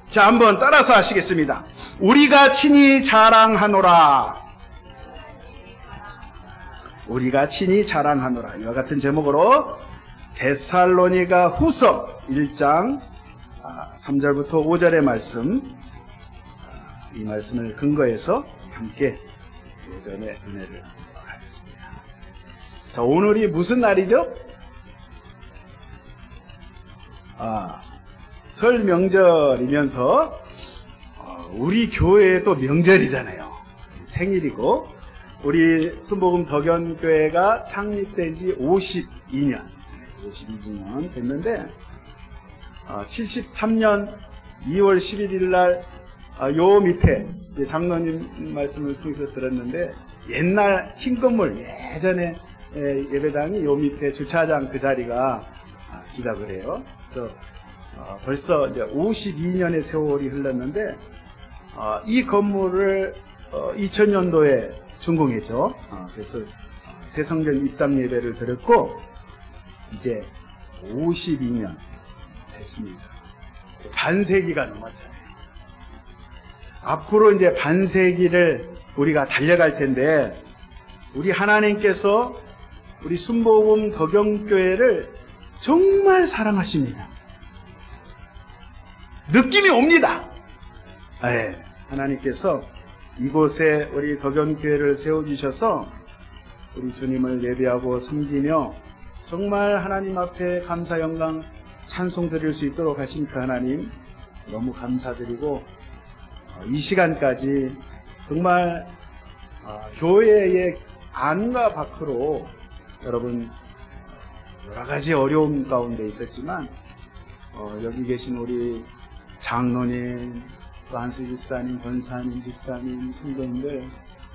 자, 한번 따라서 하시겠습니다. 우리가 친히 자랑하노라. 우리가 친히 자랑하노라. 이와 같은 제목으로 데살로니가 후서 1장 3절부터 5절의 말씀, 이 말씀을 근거해서 함께 오전의 은혜를 나누도록 하겠습니다. 자, 오늘이 무슨 날이죠? 설 명절이면서 우리 교회도 명절이잖아요. 생일이고, 우리 순복음 덕연교회가 창립된 지 52년 됐는데 73년 2월 11일 날 요 밑에 장로님 말씀을 통해서 들었는데, 옛날 흰 건물, 예전에 예배당이 요 밑에 주차장 그 자리가 기각을 해요. 그래서 벌써 이제 52년의 세월이 흘렀는데, 이 건물을 2000년도에 준공했죠. 그래서 새성전 입당 예배를 드렸고, 이제 52년 됐습니다. 반세기가 넘었잖아요. 앞으로 이제 반세기를 우리가 달려갈 텐데, 우리 하나님께서 우리 순복음 덕영교회를 정말 사랑하십니다. 느낌이 옵니다. 하나님께서 이곳에 우리 덕연교회를 세워주셔서 우리 주님을 예배하고 섬기며 정말 하나님 앞에 감사 영광 찬송 드릴 수 있도록 하신 그 하나님 너무 감사드리고, 이 시간까지 정말 교회의 안과 밖으로 여러분 여러 가지 어려움 가운데 있었지만, 여기 계신 우리 장로님, 안수 집사님, 권사님, 집사님, 성도님들,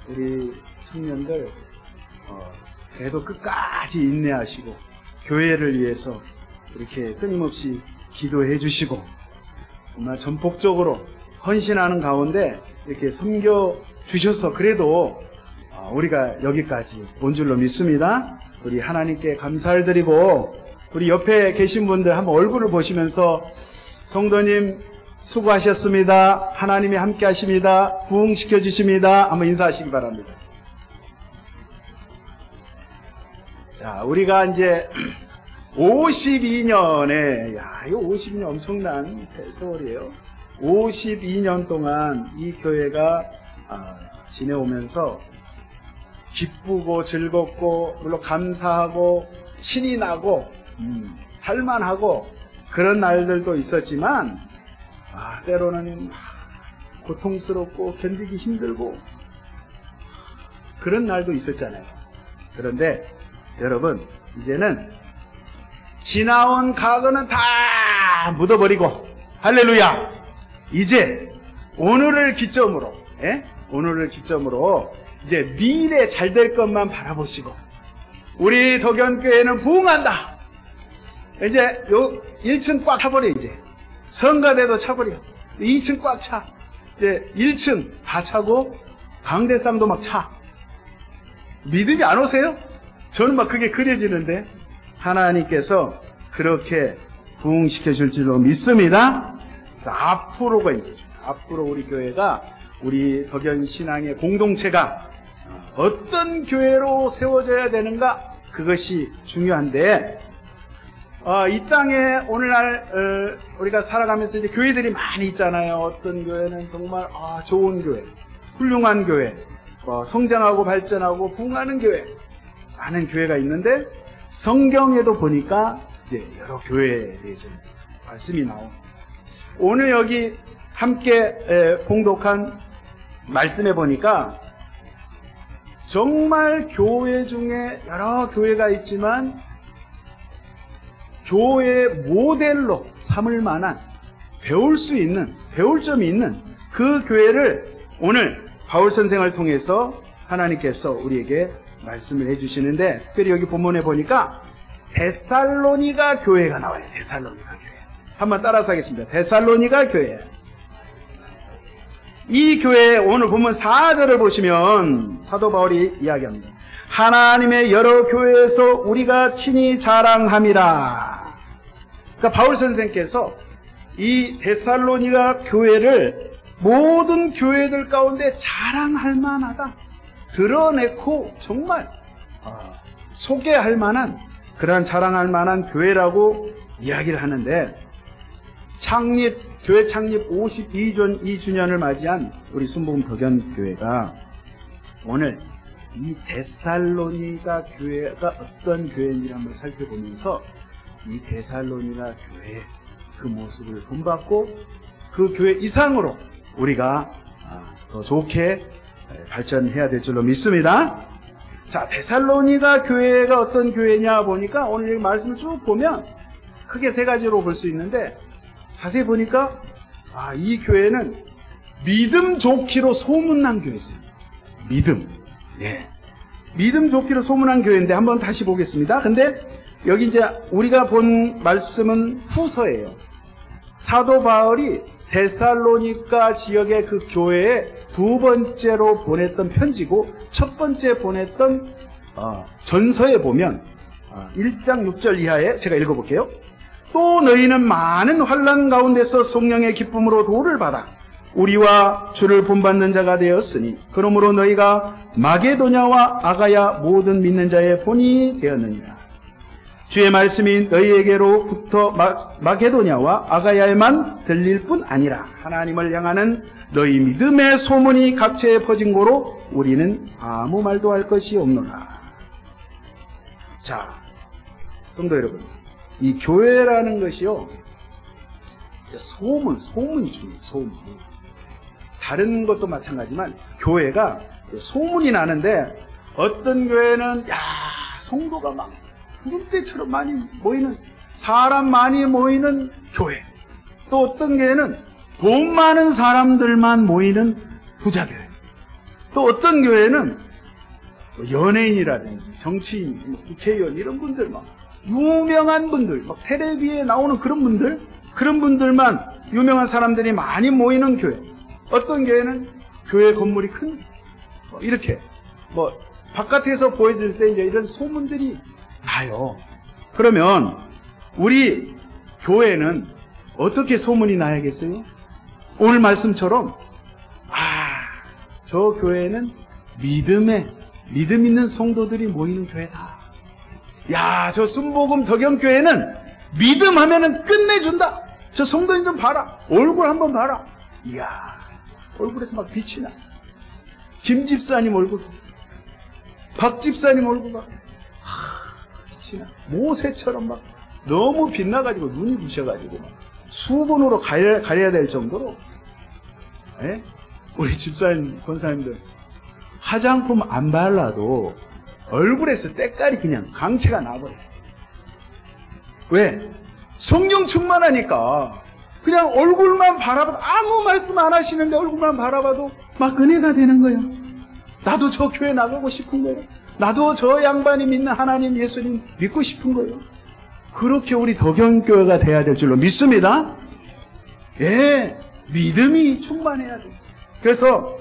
우리 청년들, 그래도 끝까지 인내하시고 교회를 위해서 이렇게 끊임없이 기도해 주시고, 정말 전폭적으로 헌신하는 가운데 이렇게 섬겨 주셔서 그래도 우리가 여기까지 온 줄로 믿습니다. 우리 하나님께 감사를 드리고, 우리 옆에 계신 분들 한번 얼굴을 보시면서 성도님 수고하셨습니다. 하나님이 함께 하십니다. 부흥시켜 주십니다. 한번 인사하시기 바랍니다. 자, 우리가 이제 52년에, 이거 52년 엄청난 세월이에요. 52년 동안 이 교회가 지내오면서 기쁘고 즐겁고, 물론 감사하고 신이 나고 살만하고 그런 날들도 있었지만, 때로는 고통스럽고 견디기 힘들고 그런 날도 있었잖아요. 그런데 여러분, 이제는 지나온 과거는 다 묻어버리고, 할렐루야, 이제 오늘을 기점으로 이제 미래 잘 될 것만 바라보시고, 우리 덕연교회는 부흥한다. 이제 요 1층 꽉 차버려. 이제 성가대도 차버려. 2층 꽉 차. 이제 1층 다 차고 강대상도 막 차. 믿음이 안 오세요? 저는 막 그게 그려지는데, 하나님께서 그렇게 부흥시켜 줄 줄로 믿습니다. 그래서 앞으로가 이제, 앞으로 우리 교회가, 우리 덕연 신앙의 공동체가 어떤 교회로 세워져야 되는가, 그것이 중요한데, 이 땅에 오늘날 우리가 살아가면서 이제 교회들이 많이 있잖아요. 어떤 교회는 정말 좋은 교회, 훌륭한 교회, 성장하고 발전하고 부흥하는 교회, 많은 교회가 있는데, 성경에도 보니까 이제 여러 교회에 대해서 말씀이 나옵니다. 오늘 여기 함께 봉독한 말씀에 보니까 정말 교회 중에 여러 교회가 있지만 교회 모델로 삼을 만한, 배울 수 있는, 배울 점이 있는 그 교회를 오늘 바울 선생을 통해서 하나님께서 우리에게 말씀을 해주시는데, 특별히 여기 본문에 보니까 데살로니가 교회가 나와요. 데살로니가 교회. 한번 따라서 하겠습니다. 데살로니가 교회. 이 교회 오늘 본문 4절을 보시면 사도 바울이 이야기합니다. 하나님의 여러 교회에서 우리가 친히 자랑함이라. 그러니까 바울 선생께서 이 데살로니가 교회를 모든 교회들 가운데 자랑할 만하다, 드러내고 정말 소개할 만한, 그러한 자랑할 만한 교회라고 이야기를 하는데, 교회 창립 52주년을 맞이한 우리 순복음 덕연교회가 오늘 이 데살로니가 교회가 어떤 교회인지 한번 살펴보면서 이 데살로니가 교회의 그 모습을 본받고 그 교회 이상으로 우리가 더 좋게 발전해야 될 줄로 믿습니다. 자, 데살로니가 교회가 어떤 교회냐 보니까 오늘 이 말씀을 쭉 보면 크게 세 가지로 볼 수 있는데, 자세히 보니까 이 교회는 믿음 좋기로 소문난 교회였어요. 믿음 좋기로 소문난 교회인데 한번 다시 보겠습니다. 근데 여기 이제 우리가 본 말씀은 후서예요. 사도 바울이 데살로니가 지역의 그 교회에 두 번째로 보냈던 편지고, 첫 번째 보냈던 전서에 보면 1장 6절 이하에 제가 읽어볼게요. 또 너희는 많은 환난 가운데서 성령의 기쁨으로 도를 받아 우리와 주를 본받는 자가 되었으니 그러므로 너희가 마게도냐와 아가야 모든 믿는 자의 본이 되었느니라. 주의 말씀이 너희에게로부터 마게도냐와 아가야에만 들릴 뿐 아니라 하나님을 향하는 너희 믿음의 소문이 각처에 퍼진 고로 우리는 아무 말도 할 것이 없노라. 자, 성도 여러분, 이 교회라는 것이요, 소문이 중요해요. 소문이. 다른 것도 마찬가지지만 교회가 소문이 나는데, 어떤 교회는 성도가 막 구름대처럼 많이 모이는, 사람 많이 모이는 교회, 또 어떤 교회는 돈 많은 사람들만 모이는 부자교회, 또 어떤 교회는 연예인이라든지 정치인, 국회의원 이런 분들, 막 유명한 분들, 막 텔레비에 나오는 그런 분들만, 유명한 사람들이 많이 모이는 교회. 어떤 교회는 교회 건물이 큰, 이렇게 바깥에서 보여질 때 이제 이런 소문들이 나요. 그러면 우리 교회는 어떻게 소문이 나야겠어요? 오늘 말씀처럼 저 교회는 믿음 있는 성도들이 모이는 교회다. 저 순복음 덕연교회는 믿음 하면은 끝내준다. 저 성도님 좀 봐라. 얼굴 한번 봐라. 이야, 얼굴에서 막 빛이 나. 김 집사님 얼굴, 박 집사님 얼굴 봐. 빛이 나. 모세처럼 막 너무 빛나가지고 눈이 부셔가지고 막 수분으로 가려야 될 정도로. 우리 집사님, 권사님들 화장품 안 발라도 얼굴에서 때깔이 그냥 강체가 나버려요. 왜? 성령 충만하니까 그냥 얼굴만 바라봐도, 아무 말씀 안 하시는데 얼굴만 바라봐도 막 은혜가 되는 거예요. 나도 저 교회 나가고 싶은 거예요. 나도 저 양반이 믿는 하나님, 예수님 믿고 싶은 거예요. 그렇게 우리 덕연교회가 돼야 될 줄로 믿습니다. 믿음이 충만해야 돼요. 그래서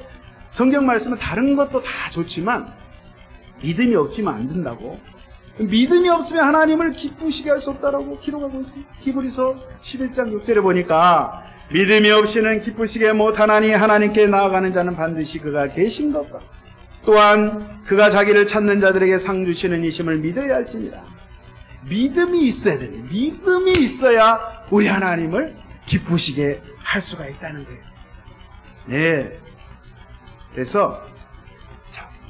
성경 말씀은 다른 것도 다 좋지만 믿음이 없으면 안 된다고. 믿음이 없으면 하나님을 기쁘시게 할 수 없다라고 기록하고 있습니다. 히브리서 11장 6절에 보니까 믿음이 없이는 기쁘시게 못하나니 하나님께 나아가는 자는 반드시 그가 계신 것과 또한 그가 자기를 찾는 자들에게 상 주시는 이심을 믿어야 할지니라. 믿음이 있어야 되네. 믿음이 있어야 우리 하나님을 기쁘시게 할 수가 있다는 거예요. 그래서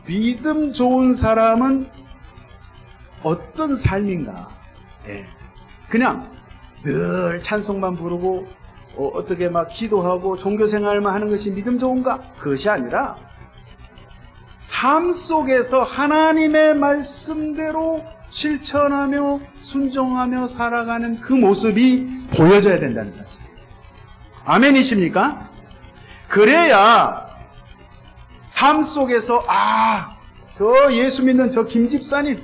믿음 좋은 사람은 어떤 삶인가? 그냥 늘 찬송만 부르고 어떻게 막 기도하고 종교생활만 하는 것이 믿음 좋은가? 그것이 아니라 삶 속에서 하나님의 말씀대로 실천하며 순종하며 살아가는 그 모습이 보여져야 된다는 사실이에요. 아멘이십니까? 그래야 삶 속에서 저 예수 믿는 저 김 집사님,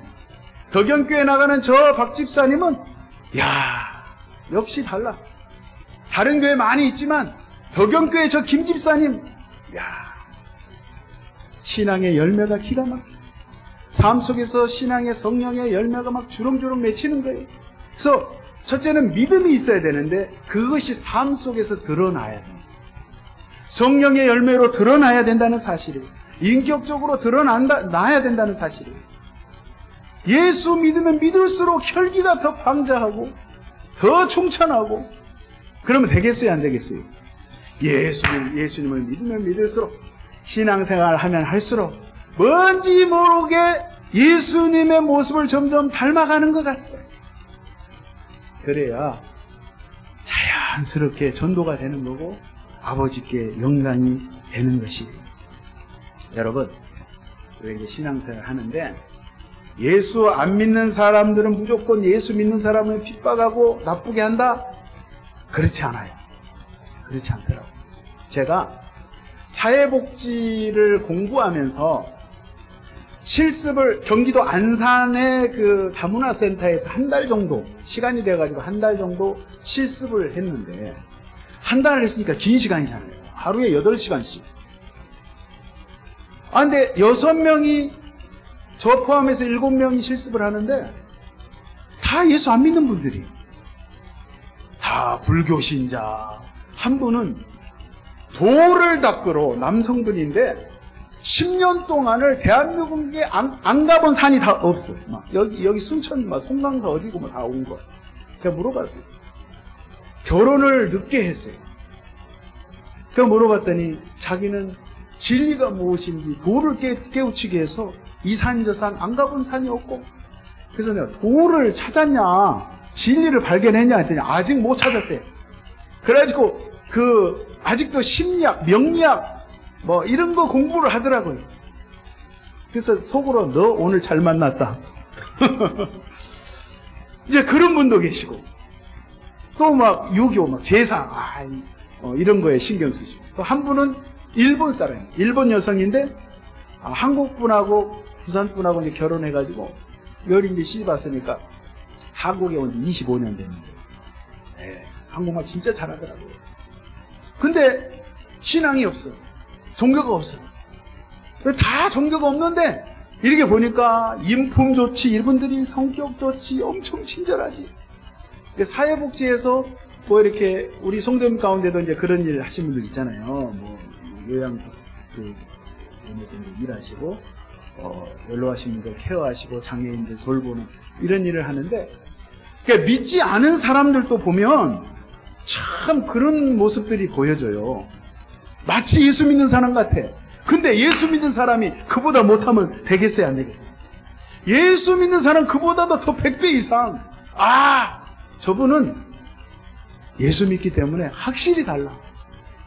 덕연교회 나가는 저 박 집사님은 역시 달라. 다른 교회 많이 있지만 덕연교회 저 김 집사님, 신앙의 열매가 기가 막혀. 삶 속에서 신앙의 성령의 열매가 막 주렁주렁 맺히는 거예요. 그래서 첫째는 믿음이 있어야 되는데 그것이 삶 속에서 드러나야 됩니다. 성령의 열매로 드러나야 된다는 사실이에요. 인격적으로 드러나야 된다는 사실이에요. 예수 믿으면 믿을수록 혈기가 더 방자하고 더 충천하고 그러면 되겠어요, 안 되겠어요? 예수님을 믿으면 믿을수록 신앙생활을 하면 할수록 뭔지 모르게 예수님의 모습을 점점 닮아가는 것 같아요. 그래야 자연스럽게 전도가 되는 거고 아버지께 영광이 되는 것이에요. 여러분, 우리 이제 신앙생활 하는데 예수 안 믿는 사람들은 무조건 예수 믿는 사람을 핍박하고 나쁘게 한다? 그렇지 않아요. 그렇지 않더라고요. 제가 사회복지를 공부하면서 실습을 경기도 안산의 그 다문화센터에서 한 달 정도 시간이 돼가지고 한 달 정도 실습을 했는데 한 달을 했으니까 긴 시간이잖아요. 하루에 8시간씩. 근데 6명이 저 포함해서 7명이 실습을 하는데 다 예수 안 믿는 분들이 다 불교 신자. 한 분은 돌을 닦으러 남성분인데 10년 동안을 대한민국에 안 가본 산이 다 없어요. 여기 순천, 송강사 어디고 다 온 거. 제가 물어봤어요. 결혼을 늦게 했어요. 그래서 물어봤더니 자기는 진리가 무엇인지 돌을 깨우치게 해서 이 산 저 산 안 가본 산이 없고, 그래서 내가 돌을 찾았냐 진리를 발견했냐 했더니 아직 못 찾았대. 그래가지고 아직도 심리학, 명리학 이런 거 공부를 하더라고요. 그래서 속으로 너 오늘 잘 만났다. 이제 그런 분도 계시고, 또 유교, 제사, 이런 거에 신경 쓰시고, 또 한 분은 일본 사람, 일본 여성인데, 한국 분하고 부산 분하고 이제 결혼해가지고, 열이 이제 시집 왔으니까, 한국에 온 지 25년 됐는데, 한국말 진짜 잘하더라고요. 근데, 신앙이 없어. 종교가 없어. 다 종교가 없는데 이렇게 보니까 인품 좋지, 이분들이 성격 좋지, 엄청 친절하지. 사회복지에서 이렇게 우리 성도님 가운데도 이제 그런 일 하신 분들 있잖아요. 요양원에서 일하시고 연로하신 분들 케어하시고 장애인들 돌보는 이런 일을 하는데, 그러니까 믿지 않은 사람들도 보면 참 그런 모습들이 보여져요. 마치 예수 믿는 사람 같아. 근데 예수 믿는 사람이 그보다 못하면 되겠어요, 안 되겠어요? 예수 믿는 사람 그보다도 더 100배 이상. 저분은 예수 믿기 때문에 확실히 달라.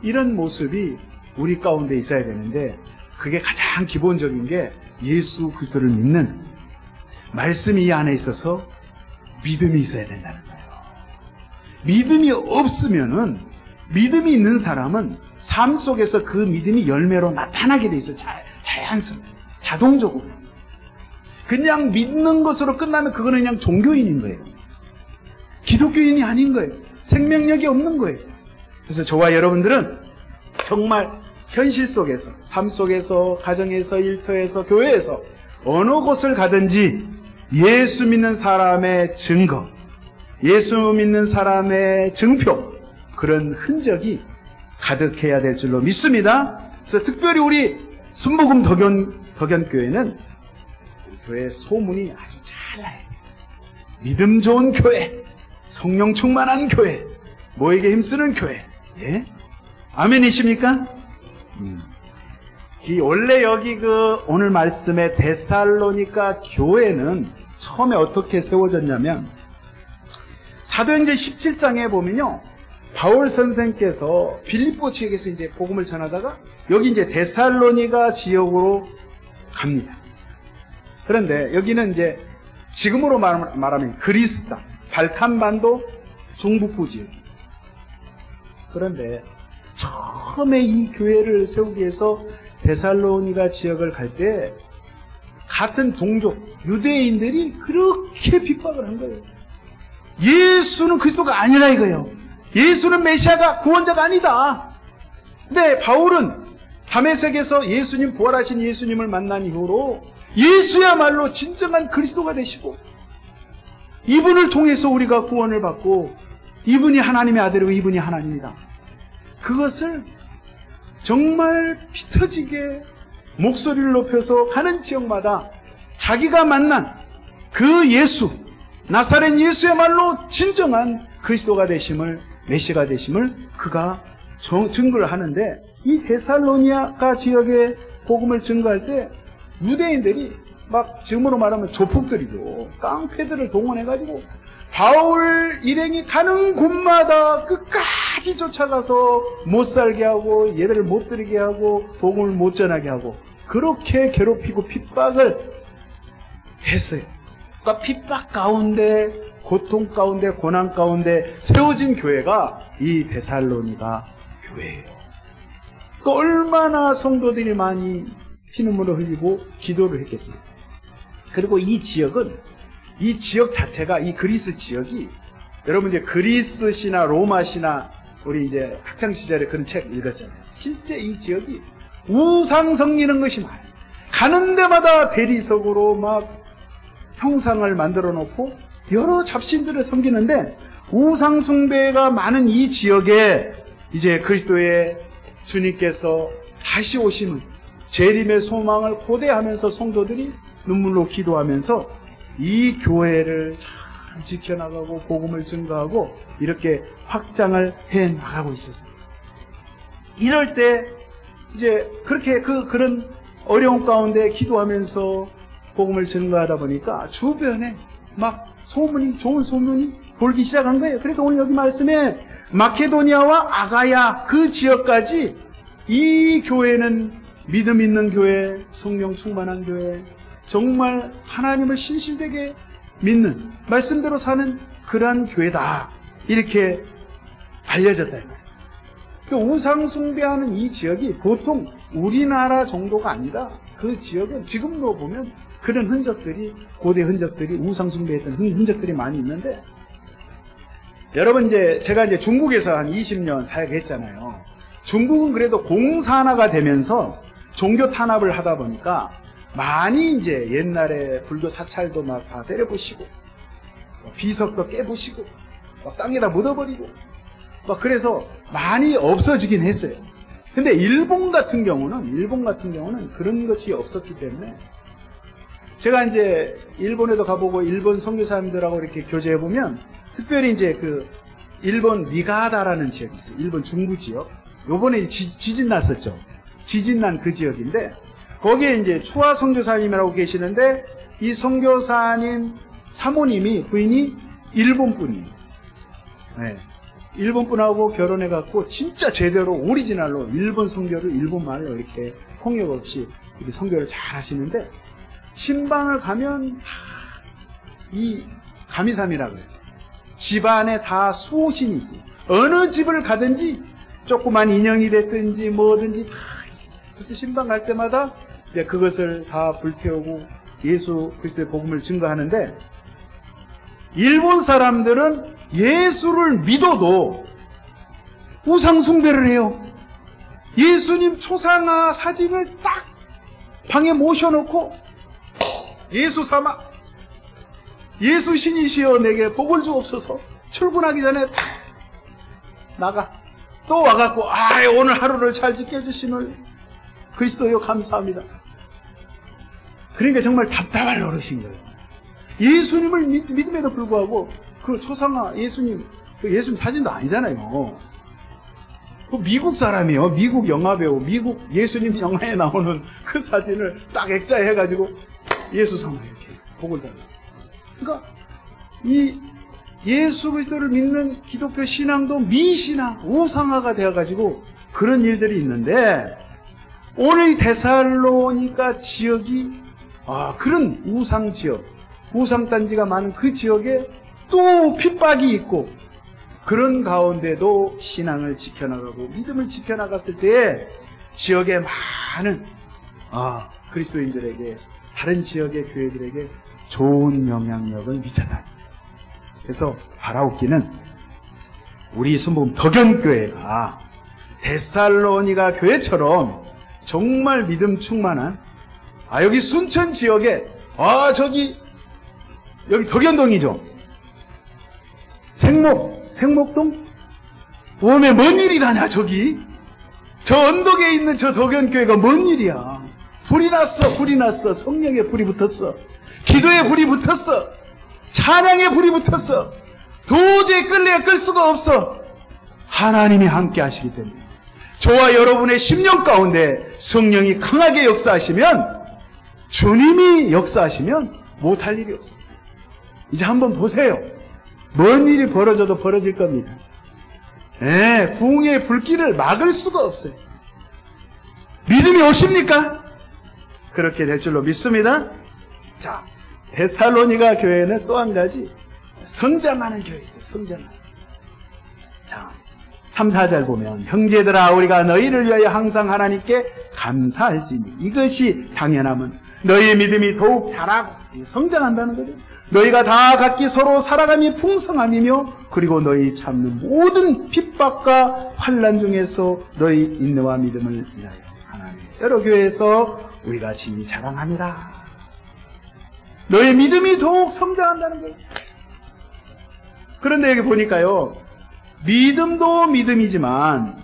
이런 모습이 우리 가운데 있어야 되는데, 그게 가장 기본적인 게 예수 그리스도를 믿는 말씀이 이 안에 있어서 믿음이 있어야 된다는 거예요. 믿음이 없으면은, 믿음이 있는 사람은 삶 속에서 그 믿음이 열매로 나타나게 돼 있어요. 자연스럽게, 자동적으로. 그냥 믿는 것으로 끝나면 그거는 그냥 종교인인 거예요. 기독교인이 아닌 거예요. 생명력이 없는 거예요. 그래서 저와 여러분들은 정말 현실 속에서, 삶 속에서, 가정에서, 일터에서, 교회에서 어느 곳을 가든지 예수 믿는 사람의 증거, 예수 믿는 사람의 증표, 그런 흔적이 가득해야 될 줄로 믿습니다. 그래서 특별히 우리 순복음 덕연교회는 교회 소문이 아주 잘 나요. 믿음 좋은 교회, 성령 충만한 교회, 모에게 힘쓰는 교회. 예? 아멘이십니까? 원래 여기 오늘 말씀의 데살로니가 교회는 처음에 어떻게 세워졌냐면, 사도행전 17장에 보면요, 바울 선생께서 빌립보 지역에서 이제 복음을 전하다가 여기 이제 데살로니가 지역으로 갑니다. 그런데 여기는 이제 지금으로 말하면 그리스 땅, 발칸반도 중북부 지역. 그런데 처음에 이 교회를 세우기 위해서 데살로니가 지역을 갈 때 같은 동족 유대인들이 그렇게 핍박을 한 거예요. 예수는 그리스도가 아니라 이거예요. 예수는 메시아가 구원자가 아니다. 근데 바울은 다메섹에서 예수님, 부활하신 예수님을 만난 이후로 예수야말로 진정한 그리스도가 되시고 이분을 통해서 우리가 구원을 받고 이분이 하나님의 아들이고 이분이 하나님이다. 그것을 정말 피 터지게 목소리를 높여서 가는 지역마다 자기가 만난 그 예수, 나사렛 예수야말로 진정한 그리스도가 되심을, 메시아가 되심을 그가 증거를 하는데, 이 데살로니가 지역에 복음을 증거할 때 유대인들이 막 지금으로 말하면 조폭들이죠. 깡패들을 동원해가지고 바울 일행이 가는 곳마다 끝까지 쫓아가서 못 살게 하고 예배를 못 드리게 하고 복음을 못 전하게 하고 그렇게 괴롭히고 핍박을 했어요. 그러니까 핍박 가운데, 고통 가운데, 고난 가운데 세워진 교회가 이 데살로니가 교회예요. 그러니까 얼마나 성도들이 많이 피눈물을 흘리고 기도를 했겠어요. 그리고 이 지역은, 이 지역 자체가, 이 그리스 지역이, 여러분 이제 그리스시나 로마시나 우리 이제 학창시절에 그런 책 읽었잖아요. 실제 이 지역이 우상 섬기는 것이 많아요. 가는 데마다 대리석으로 막 형상을 만들어 놓고 여러 잡신들을 섬기는데, 우상 숭배가 많은 이 지역에 이제 그리스도의 주님께서 다시 오심을, 재림의 소망을 고대하면서 성도들이 눈물로 기도하면서 이 교회를 잘 지켜나가고 복음을 증거하고 이렇게 확장을 해 나가고 있었어요. 이럴 때 이제 그렇게 그런 어려움 가운데 기도하면서 복음을 증거하다 보니까 주변에 막 소문이, 좋은 소문이 돌기 시작한 거예요. 그래서 오늘 여기 말씀에 마케도니아와 아가야 그 지역까지 이 교회는 믿음 있는 교회, 성령 충만한 교회, 정말 하나님을 신실되게 믿는, 말씀대로 사는 그러한 교회다, 이렇게 알려졌다. 그 우상 숭배하는 이 지역이 보통 우리나라 정도가 아니라 그 지역은 지금도 보면 그런 흔적들이, 고대 흔적들이, 우상 숭배했던 흔적들이 많이 있는데, 여러분 이제 제가 이제 중국에서 한 20년 사역했잖아요. 중국은 그래도 공산화가 되면서 종교 탄압을 하다 보니까 많이 이제 옛날에 불교 사찰도 막 다 때려부시고 비석도 깨부시고 막 땅에다 묻어버리고 막 그래서 많이 없어지긴 했어요. 근데 일본 같은 경우는 그런 것이 없었기 때문에, 제가 이제 일본에도 가보고 일본 선교사님들하고 이렇게 교제해보면 특별히 이제 그 일본 니가다라는 지역이 있어요. 일본 중부 지역. 요번에 지진 났었죠. 지진 난 그 지역인데, 거기에 이제 추화 선교사님이라고 계시는데, 이 선교사님 사모님이, 부인이 일본 분이에요. 네. 일본 분하고 결혼해갖고 진짜 제대로 오리지널로 일본 선교를 일본 말로 이렇게 통역 없이 이렇게 선교를 잘 하시는데, 신방을 가면 이 가미삼이라고 해서 집안에 다 수호신이 있어요. 어느 집을 가든지 조그만 인형이 됐든지 뭐든지 다 있어요. 그래서 신방 갈 때마다 이제 그것을 다 불태우고 예수 그리스도의 복음을 증거하는데, 일본 사람들은 예수를 믿어도 우상 숭배를 해요. 예수님 초상화 사진을 딱 방에 모셔놓고 예수 삼아, 예수 신이시여 내게 복을 주옵소서, 출근하기 전에 딱 나가. 또 와갖고 오늘 하루를 잘 지켜주심을 그리스도여 감사합니다. 그러니까 정말 답답할 노릇인 거예요. 예수님을 믿음에도 불구하고 그 초상화 예수님, 그 예수님 사진도 아니잖아요. 그 미국 사람이에요. 미국 영화배우, 미국 예수님 영화에 나오는 그 사진을 딱 액자해가지고 예수 삼아 이렇게 복을 달라. 그러니까 이 예수 그리스도를 믿는 기독교 신앙도 미신앙, 우상화가 되어가지고 그런 일들이 있는데, 오늘 데살로니가 지역이 그런 우상 지역, 우상단지가 많은 그 지역에 또 핍박이 있고, 그런 가운데도 신앙을 지켜나가고 믿음을 지켜나갔을 때에 지역에 많은 그리스도인들에게, 다른 지역의 교회들에게 좋은 영향력을 미쳤다. 그래서 바라옵기는 우리 순복음 덕연교회가 데살로니가 교회처럼 정말 믿음 충만한, 여기 순천 지역에, 여기 덕연동이죠. 생목동? 웜에 뭔 일이 다냐, 저기? 저 언덕에 있는 저 덕연교회가 뭔 일이야? 불이 났어. 성령에 불이 붙었어. 기도에 불이 붙었어. 찬양에 불이 붙었어. 도저히 끌 수가 없어. 하나님이 함께 하시기 때문에. 저와 여러분의 심령 가운데 성령이 강하게 역사하시면, 주님이 역사하시면 못할 일이 없습니다. 이제 한번 보세요. 뭔 일이 벌어져도 벌어질 겁니다. 부흥의 불길을 막을 수가 없어요. 믿음이 오십니까? 그렇게 될 줄로 믿습니다. 자, 데살로니가 교회는 또 한 가지 성장하는 교회 있어요. 성장하는. 자, 3, 4절 보면 형제들아 우리가 너희를 위하여 항상 하나님께 감사할지니 이것이 당연함은 너희의 믿음이 더욱 자라고 성장한다는 거죠. 너희가 다 각기 서로 살아감이 풍성함이며 그리고 너희 참는 모든 핍박과 환난 중에서 너희 인내와 믿음을 인하여 하나님의 여러 교회에서 우리가 진히 자랑함이라. 너희 믿음이 더욱 성장한다는 거예요. 그런데 여기 보니까요, 믿음도 믿음이지만,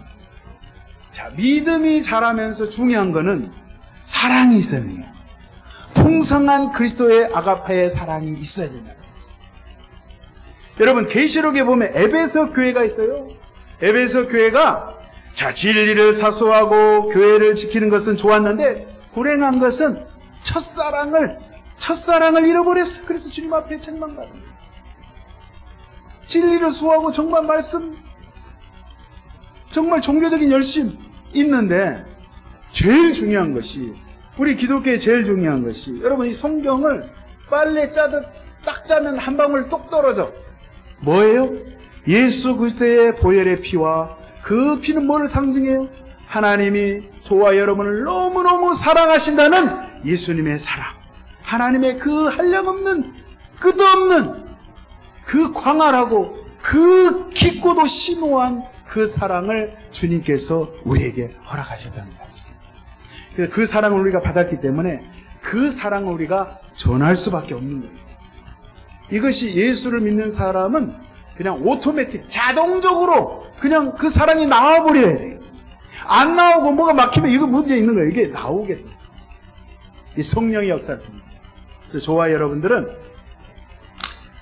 자, 믿음이 자라면서 중요한 거는 사랑이 있어야 돼요. 풍성한 그리스도의 아가페의 사랑이 있어야 된다는 사실. 여러분, 계시록에 보면 에베소 교회가 있어요. 에베소 교회가 자, 진리를 사수하고 교회를 지키는 것은 좋았는데 불행한 것은 첫사랑을 잃어버렸어. 그래서 주님 앞에 책망받는 거예요. 진리를 수호하고 정말 말씀, 정말 종교적인 열심 있는데 제일 중요한 것이, 우리 기독교에 제일 중요한 것이, 여러분 이 성경을 빨래 짜듯 딱 짜면 한 방울 똑 떨어져. 뭐예요? 예수 그리스도의 보혈의 피와 그 피는 뭐를 상징해요? 하나님이 저와 여러분을 너무너무 사랑하신다는 예수님의 사랑, 하나님의 그 한량없는 끝없는 그 광활하고 그 깊고도 심오한 그 사랑을 주님께서 우리에게 허락하셨다는 사실. 그 사랑을 우리가 받았기 때문에 그 사랑을 우리가 전할 수밖에 없는 거예요. 이것이 예수를 믿는 사람은 그냥 오토매틱, 자동적으로 그냥 그 사랑이 나와버려야 돼요. 안 나오고 뭐가 막히면 이거 문제 있는 거예요. 이게 나오게 돼 있어요. 이 성령의 역사를 통해서. 그래서 저와 여러분들은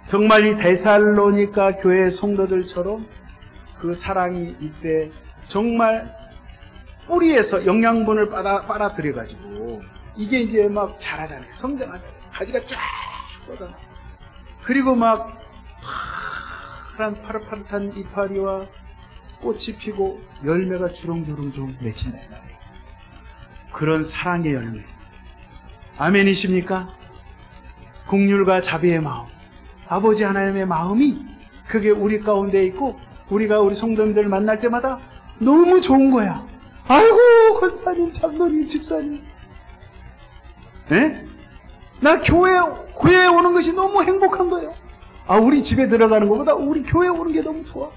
정말 이 데살로니가 교회 성도들처럼 그 사랑이 이때 정말 뿌리에서 영양분을 빨아들여가지고 이게 이제 막 자라잖아요. 성장하잖아요. 가지가 쫙 뻗어. 그리고 막 파란 파릇파릇한 이파리와 꽃이 피고 열매가 주렁주렁 맺힌다. 그런 사랑의 열매. 아멘이십니까? 긍휼과 자비의 마음, 아버지 하나님의 마음이 그게 우리 가운데 있고 우리가 우리 성도님들을 만날 때마다 너무 좋은 거야. 아이고 권사님, 장로님, 집사님, 나 교회에 오는 것이 너무 행복한 거예요. 우리 집에 들어가는 것보다 우리 교회에 오는 게 너무 좋아.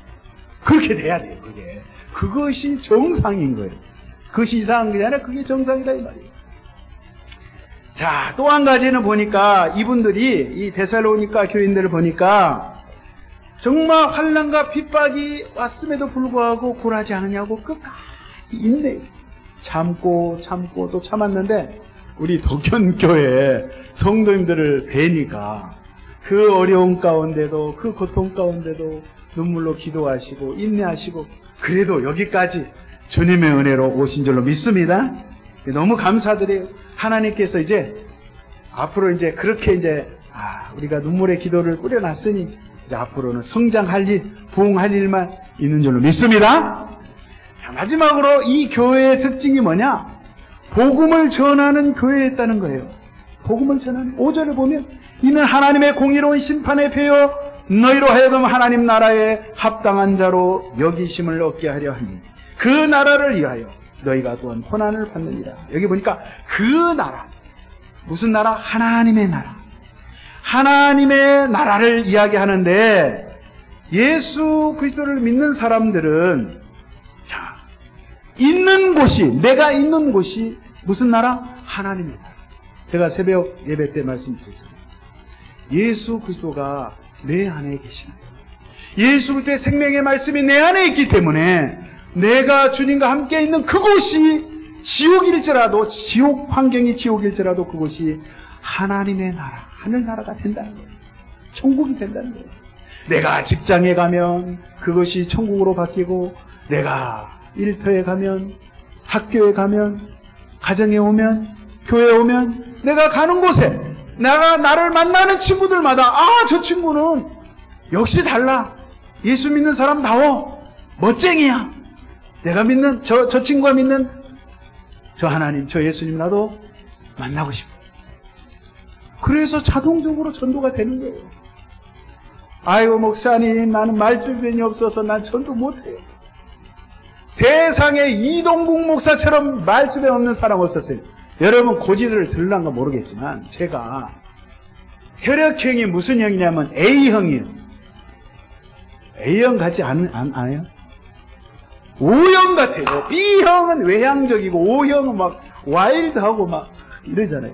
그렇게 돼야 돼요. 그것이 정상인 거예요. 그것이 이상한 게 아니라 그게 정상이다 이 말이에요. 자, 또 한 가지는 보니까 이분들이 이 데살로니가 교인들을 보니까 정말 환난과 핍박이 왔음에도 불구하고 굴하지 않으냐고 끝까지 인내했어요. 참고 또 참았는데 우리 덕현교회 성도님들을 뵈니까 그 어려움 가운데도 그 고통 가운데도 눈물로 기도하시고 인내하시고 그래도 여기까지 주님의 은혜로 오신 줄로 믿습니다. 너무 감사드려요. 하나님께서 이제 앞으로 이제 그렇게 이제 우리가 눈물의 기도를 뿌려놨으니 이제 앞으로는 성장할 일, 부흥할 일만 있는 줄로 믿습니다. 자, 마지막으로 이 교회의 특징이 뭐냐? 복음을 전하는 교회였다는 거예요. 복음을 전하는. 5절에 보면 이는 하나님의 공의로운 심판의 표요 너희로 하여금 하나님 나라에 합당한 자로 여기심을 얻게 하려 하니 그 나라를 위하여 너희가 또한 고난을 받느니라. 여기 보니까 그 나라, 무슨 나라? 하나님의 나라. 하나님의 나라를 이야기하는데 예수 그리스도를 믿는 사람들은 자, 있는 곳이, 내가 있는 곳이 무슨 나라? 하나님의 나라. 제가 새벽 예배 때 말씀드렸잖아요. 예수 그리스도가 내 안에 계시는 거예요. 예수 그리스도의 생명의 말씀이 내 안에 있기 때문에 내가 주님과 함께 있는 그곳이 지옥일지라도, 지옥 환경이 지옥일지라도 그곳이 하나님의 나라, 하늘나라가 된다는 거예요. 천국이 된다는 거예요. 내가 직장에 가면 그것이 천국으로 바뀌고, 내가 일터에 가면, 학교에 가면, 가정에 오면, 교회에 오면, 내가 가는 곳에 나를 만나는 친구들마다 저 친구는 역시 달라. 예수 믿는 사람다워. 멋쟁이야. 내가 믿는 저 친구가 믿는 저 하나님, 저 예수님 나도 만나고 싶어. 그래서 자동적으로 전도가 되는 거예요. 아이고 목사님, 나는 말주변이 없어서 난 전도 못해요. 세상에 이동국 목사처럼 말주변 없는 사람 없었어요. 여러분 고지를 들을란가 모르겠지만 제가 혈액형이 무슨 형이냐면 A형이에요. A형 같지 않아요? O형 같아요. B형은 외향적이고 O형은 막 와일드하고 막 이러잖아요.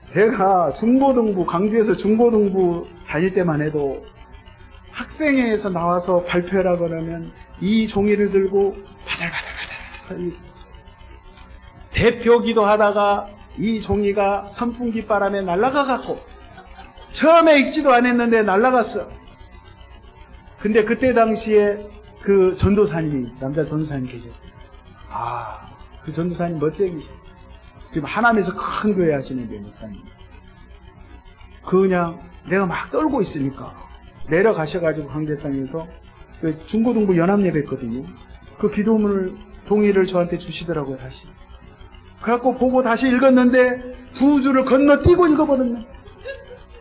제가 중고등부, 강주에서 중고등부 다닐 때만 해도 학생회에서 나와서 발표하라고 그러면 이 종이를 들고 바들바들 대표기도 하다가 이 종이가 선풍기 바람에 날아가 갖고 처음에 읽지도 않았는데 날아갔어. 근데 그때 당시에 그 전도사님이, 남자 전도사님 계셨어요. 그 전도사님 멋쟁이셔. 지금 하남에서 큰 교회 하시는데 목사님. 그냥 내가 막 떨고 있으니까 내려가셔가지고 강대상에서 중고등부 연합예배 했거든요. 그 기도문을 종이를 저한테 주시더라고요. 다시. 그래갖고 보고 다시 읽었는데 두 줄을 건너뛰고 읽어버렸네.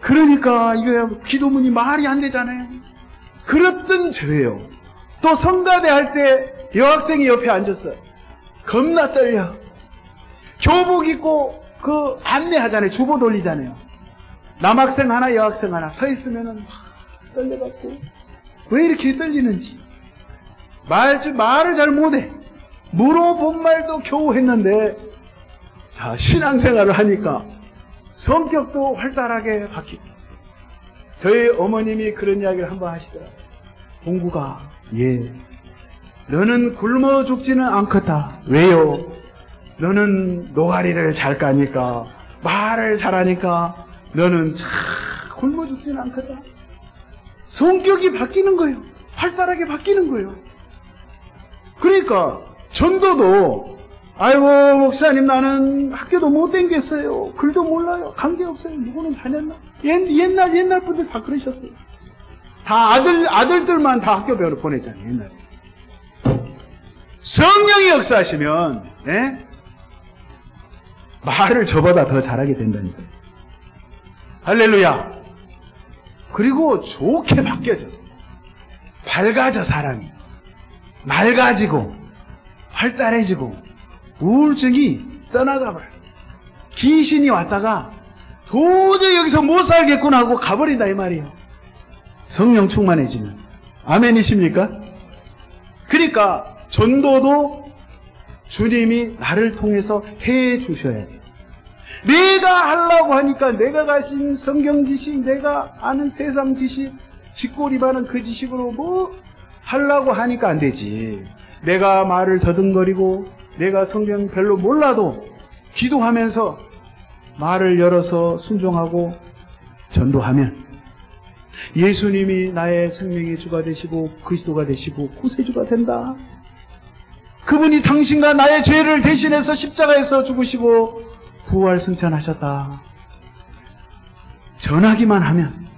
그러니까 이거 기도문이 말이 안 되잖아요. 그랬던 저예요. 또 성가대 할 때 여학생이 옆에 앉았어요. 겁나 떨려. 교복 입고 그 안내하잖아요. 주보 돌리잖아요. 남학생 하나 여학생 하나 서 있으면은 막 떨려갖고 왜 이렇게 떨리는지 말을 잘 못해. 물어본 말도 겨우 했는데 자 신앙생활을 하니까 성격도 활달하게 바뀌고 저희 어머님이 그런 이야기를 한번 하시더라고요. 동구가 너는 굶어 죽지는 않겠다. 왜요? 너는 노가리를 잘 까니까 말을 잘하니까 너는 참 굶어 죽지는 않겠다. 성격이 바뀌는 거예요. 활달하게 바뀌는 거예요. 그러니까 전도도 아이고 목사님 나는 학교도 못 다녔어요. 글도 몰라요. 관계없어요. 누구는 다녔나? 옛날 분들 다 그러셨어요. 다 아들들만 다 학교 배우러 보내잖아요. 옛날에. 성령이 역사하시면 말을 저보다 더 잘하게 된다니까요. 할렐루야. 그리고 좋게 바뀌어져. 밝아져 사람이. 맑아지고 활달해지고 우울증이 떠나가버려. 귀신이 왔다가 도저히 여기서 못 살겠구나 하고 가버린다 이 말이에요. 성령 충만해지면. 아멘이십니까? 그러니까 전도도 주님이 나를 통해서 해 주셔야 돼요. 내가 하려고 하니까 내가 가진 성경 지식, 내가 아는 세상 지식, 쥐꼬리바는 그 지식으로 뭐 하려고 하니까 안 되지. 내가 말을 더듬거리고 내가 성경 별로 몰라도 기도하면서 말을 열어서 순종하고 전도하면 예수님이 나의 생명의 주가 되시고 그리스도가 되시고 구세주가 된다. 그분이 당신과 나의 죄를 대신해서 십자가에서 죽으시고 부활 승천하셨다. 전하기만 하면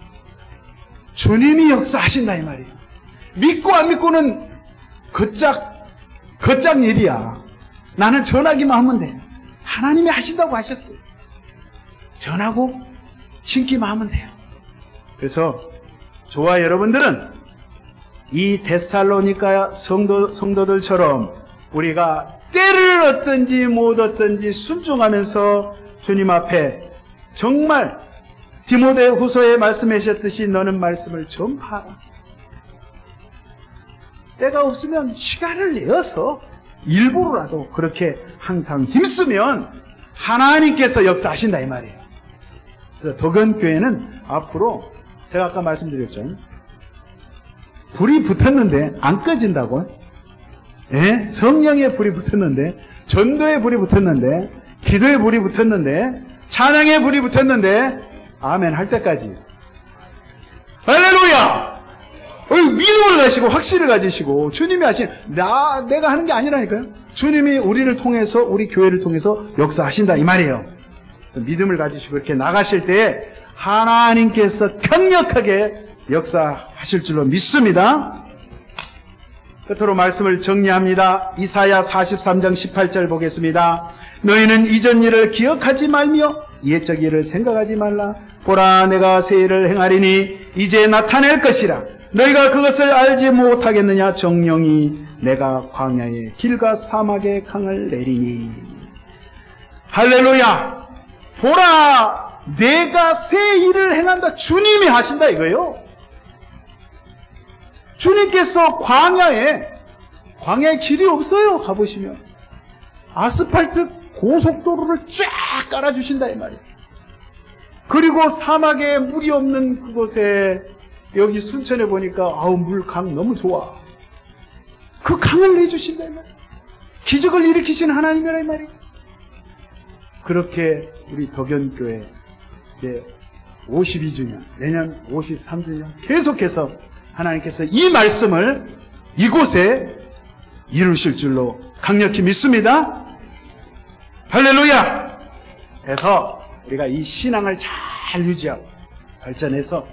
주님이 역사하신다 이 말이에요. 믿고 안 믿고는 걷작 일이야. 나는 전하기만 하면 돼. 하나님이 하신다고 하셨어요. 전하고 신기만 하면 돼요. 그래서 저와 여러분들은 이 데살로니가 성도들처럼 우리가 때를 얻든지 못 얻든지 순종하면서 주님 앞에 정말 디모데후서에 말씀하셨듯이 너는 말씀을 전파하라. 때가 없으면 시간을 내어서 일부러라도 그렇게 항상 힘쓰면 하나님께서 역사하신다 이 말이에요. 그래서 도건교회는 앞으로 제가 아까 말씀드렸죠. 불이 붙었는데 안 꺼진다고? 예? 성령의 불이 붙었는데, 전도의 불이 붙었는데, 기도의 불이 붙었는데, 찬양의 불이 붙었는데, 아멘 할 때까지. 할렐루야! 믿음을 가지시고 확신을 가지시고 주님이 하신 내가 하는 게 아니라니까요. 주님이 우리를 통해서, 우리 교회를 통해서 역사하신다 이 말이에요. 믿음을 가지시고 이렇게 나가실 때 하나님께서 강력하게 역사하실 줄로 믿습니다. 끝으로 말씀을 정리합니다. 이사야 43장 18절 보겠습니다. 너희는 이전 일을 기억하지 말며 옛적 일을 생각하지 말라. 보라, 내가 새 일을 행하리니 이제 나타낼 것이라. 너희가 그것을 알지 못하겠느냐. 정령이 내가 광야의 길과 사막의 강을 내리니. 할렐루야. 보라, 내가 새 일을 행한다. 주님이 하신다 이거요. 주님께서 광야에 길이 없어요. 가보시면 아스팔트 고속도로를 쫙 깔아주신다 이 말이에요. 그리고 사막에 물이 없는 그곳에 여기 순천에 보니까 강 너무 좋아. 그 강을 내주신다 이 말이에요. 기적을 일으키신 하나님이라 이 말이에요. 그렇게 우리 덕연교회 이제 52주년, 내년 53주년 계속해서 하나님께서 이 말씀을 이곳에 이루실 줄로 강력히 믿습니다. 할렐루야! 그래서 우리가 이 신앙을 잘 유지하고 발전해서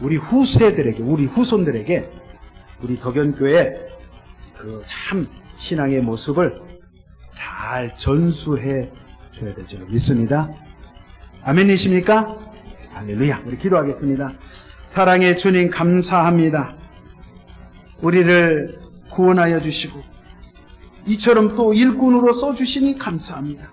우리 후세들에게, 우리 후손들에게 우리 덕연교회 그 참 신앙의 모습을 잘 전수해 줘야 될 줄로 믿습니다. 아멘이십니까? 할렐루야. 우리 기도하겠습니다. 사랑의 주님 감사합니다. 우리를 구원하여 주시고 이처럼 또 일꾼으로 써주시니 감사합니다.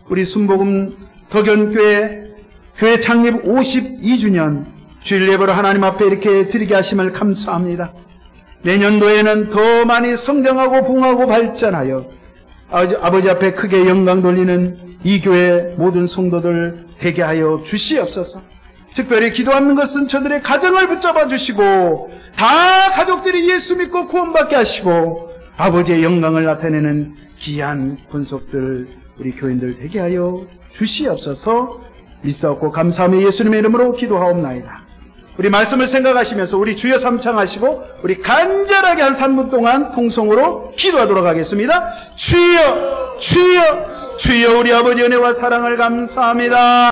우리 순복음 덕연교회 교회 창립 52주년 주일 예배로 하나님 앞에 이렇게 드리게 하심을 감사합니다. 내년도에는 더 많이 성장하고 부흥하고 발전하여 아버지 앞에 크게 영광 돌리는 이 교회 모든 성도들 되게 하여 주시옵소서. 특별히 기도하는 것은 저들의 가정을 붙잡아 주시고 다 가족들이 예수 믿고 구원받게 하시고 아버지의 영광을 나타내는 귀한 권속들 우리 교인들 되게 하여 주시옵소서. 믿사옵고 감사하며 예수님의 이름으로 기도하옵나이다. 우리 말씀을 생각하시면서 우리 주여 삼창하시고 우리 간절하게 한 3분 동안 통성으로 기도하도록 하겠습니다. 주여 주여 주여 우리 아버지 은혜와 사랑을 감사합니다.